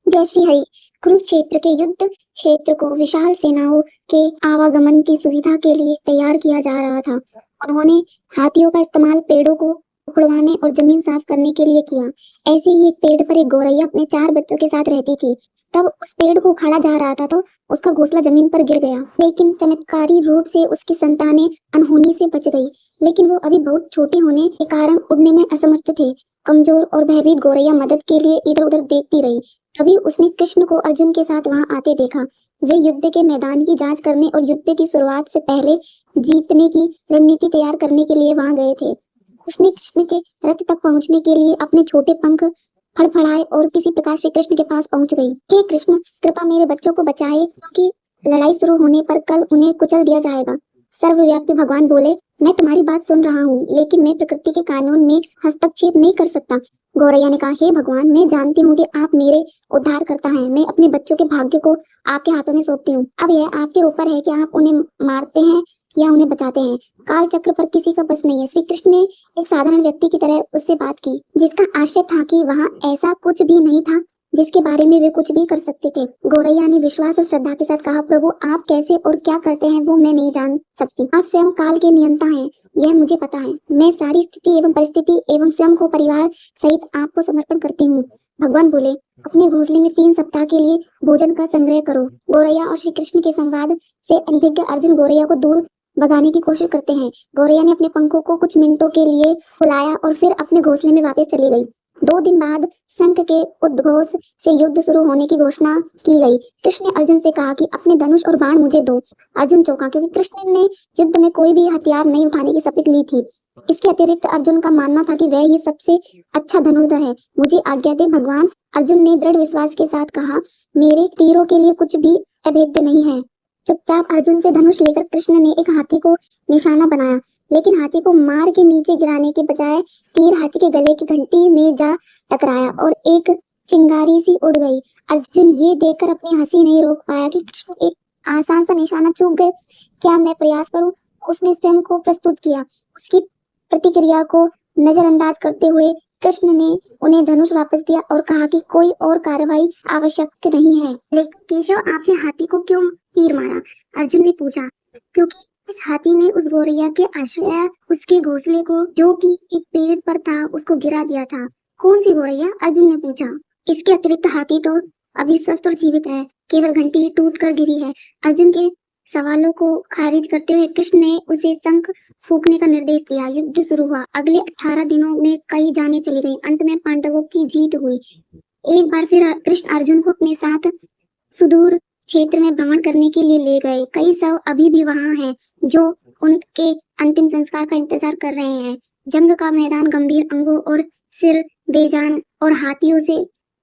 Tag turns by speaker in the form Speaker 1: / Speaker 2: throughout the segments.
Speaker 1: जय श्री हरि। कुरुक्षेत्र के युद्ध क्षेत्र को विशाल सेनाओं के आवागमन की सुविधा के लिए तैयार किया जा रहा था। उन्होंने हाथियों का इस्तेमाल पेड़ों को उखड़वाने और जमीन साफ करने के लिए किया। ऐसे ही एक पेड़ पर एक गौरैया अपने 4 बच्चों के साथ रहती थी। तब उस पेड़ को उखाड़ा जा रहा था तो उसका घोंसला जमीन पर गिर गया, लेकिन चमत्कारी रूप से उसकी संतानें अनहोनी से बच गई। लेकिन वो अभी बहुत छोटे होने के कारण उड़ने में असमर्थ थे। कमजोर और भयभीत गौरैया मदद के लिए इधर उधर देखती रही। तभी उसने कृष्ण को अर्जुन के साथ वहां आते देखा। वे युद्ध के मैदान की जांच करने और युद्ध की शुरुआत से पहले जीतने की रणनीति तैयार करने के लिए वहां गए थे। उसने कृष्ण के रथ तक पहुंचने के लिए अपने छोटे पंख फड़फड़ाए और किसी प्रकार श्री कृष्ण के पास पहुंच गई। हे कृष्ण, कृपा मेरे बच्चों को बचाए, क्योंकि लड़ाई शुरू होने पर कल उन्हें कुचल दिया जाएगा। सर्वव्यापी भगवान बोले, मैं तुम्हारी बात सुन रहा हूँ, लेकिन मैं प्रकृति के कानून में हस्तक्षेप नहीं कर सकता। गौरैया ने कहा, हे भगवान, मैं जानती हूँ कि आप मेरे उद्धार करता है। मैं अपने बच्चों के भाग्य को आपके हाथों में सौंपती हूँ। अब यह आपके ऊपर है कि आप उन्हें मारते हैं या उन्हें बचाते हैं। काल चक्र पर किसी का बस नहीं है। श्री कृष्ण ने एक साधारण व्यक्ति की तरह उससे बात की, जिसका आशय था कि वहाँ ऐसा कुछ भी नहीं था जिसके बारे में वे कुछ भी कर सकते थे। गौरैया ने विश्वास और श्रद्धा के साथ कहा, प्रभु, आप कैसे और क्या करते हैं वो मैं नहीं जान सकती। आप स्वयं काल के नियंता हैं, यह मुझे पता है। मैं सारी स्थिति एवं परिस्थिति एवं स्वयं को परिवार सहित आपको समर्पण करती हूँ। भगवान बोले, अपने घोंसले में 3 सप्ताह के लिए भोजन का संग्रह करो। गौरैया और श्री कृष्ण के संवाद से अनभिज्ञ अर्जुन गौरैया को दूर भगाने की कोशिश करते हैं। गौरैया ने अपने पंखों को कुछ मिनटों के लिए फुलाया और फिर अपने घोंसले में वापस चली गई। 2 दिन बाद शंख के उद्घोष से युद्ध शुरू होने की घोषणा की गई। कृष्ण ने अर्जुन से कहा कि अपने धनुष और बाण मुझे दो। अर्जुन चौंका, क्योंकि कृष्ण ने युद्ध में कोई भी हथियार नहीं उठाने की शपथ ली थी। इसके अतिरिक्त अर्जुन का मानना था कि वह ही सबसे अच्छा धनुर्धर है। मुझे आज्ञा दे भगवान, अर्जुन ने दृढ़ विश्वास के साथ कहा, मेरे तीरों के लिए कुछ भी अभेद्य नहीं है। चुपचाप अर्जुन से धनुष लेकर कृष्ण ने एक हाथी को निशाना बनाया, लेकिन हाथी को मार के नीचे गिराने के बजाय तीर हाथी के गले की घंटी में जा टकराया और एक चिंगारी सी उड़ गई। अर्जुन ये देखकर अपनी हंसी नहीं रोक पाया कि कृष्ण एक आसान सा निशाना चूक गए। क्या मैं प्रयास करूं? उसने स्वयं को प्रस्तुत किया। उसकी प्रतिक्रिया को नजरअंदाज करते हुए कृष्ण ने उन्हें धनुष वापस दिया और कहा कि कोई और कार्रवाई आवश्यक नहीं है। लेकिन केशव, आपने हाथी को क्यों तीर मारा? अर्जुन ने पूछा। क्योंकि इस हाथी ने उस गौरैया के आश्रय उसके घोंसले को, जो कि एक पेड़ पर था, उसको गिरा दिया था। कौन सी गौरैया? अर्जुन ने पूछा। इसके अतिरिक्त हाथी तो अभी स्वस्थ और जीवित है, केवल घंटी टूट कर गिरी है। अर्जुन के सवालों को खारिज करते हुए कृष्ण ने उसे शंख फूंकने का निर्देश दिया। युद्ध शुरू हुआ। अगले 18 दिनों में कई जानें चली गईं। अंत में पांडवों की जीत हुई। एक बार फिर कृष्ण अर्जुन को अपने साथ सुदूर क्षेत्र में भ्रमण करने के लिए ले गए। कई शव अभी भी वहां हैं, जो उनके अंतिम संस्कार का इंतजार कर रहे हैं। जंग का मैदान गंभीर अंगों और सिर बेजान और हाथियों से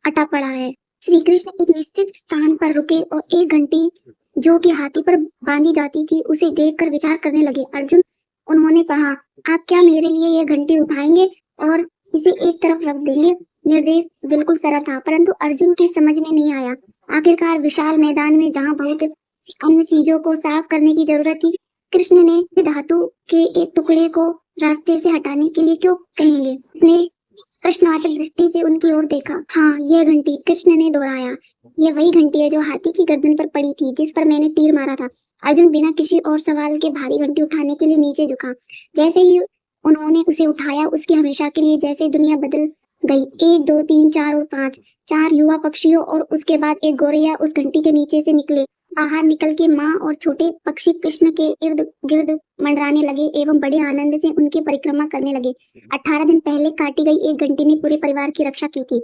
Speaker 1: अटा पड़ा है। श्री कृष्ण एक निश्चित स्थान पर रुके और एक घंटी जो कि हाथी पर बांधी जाती थी उसे देखकर विचार करने लगे। अर्जुन, उन्होंने कहा, आप क्या मेरे लिए यह घंटी उठाएंगे और इसे एक तरफ रख देंगे? निर्देश बिल्कुल सरल था, परंतु अर्जुन के समझ में नहीं आया। आखिरकार विशाल मैदान में जहाँ बहुत सी अन्य चीजों को साफ करने की जरूरत थी, कृष्ण ने धातु के एक टुकड़े को रास्ते से हटाने के लिए क्यों कहेंगे? उसने प्रश्नवाचक दृष्टि से उनकी ओर देखा। हाँ, यह घंटी, कृष्ण ने दोहराया। यह वही घंटी है जो हाथी की गर्दन पर पड़ी थी, जिस पर मैंने तीर मारा था। अर्जुन बिना किसी और सवाल के भारी घंटी उठाने के लिए नीचे झुका। जैसे ही उन्होंने उसे उठाया, उसकी हमेशा के लिए जैसे दुनिया बदल गई। 1 2 3 4 और 5, 4 युवा पक्षियों और उसके बाद एक गौरैया उस घंटी के नीचे से निकले। बाहर निकल के माँ और छोटे पक्षी कृष्ण के इर्द गिर्द मंडराने लगे एवं बड़े आनंद से उनकी परिक्रमा करने लगे। 18 दिन पहले काटी गई एक घंटी ने पूरे परिवार की रक्षा की थी।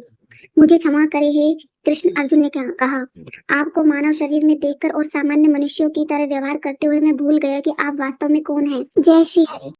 Speaker 1: मुझे क्षमा करे हे कृष्ण, अर्जुन ने कहा। आपको मानव शरीर में देखकर और सामान्य मनुष्यों की तरह व्यवहार करते हुए मैं भूल गया कि आप वास्तव में कौन हैं। जय श्री हरि।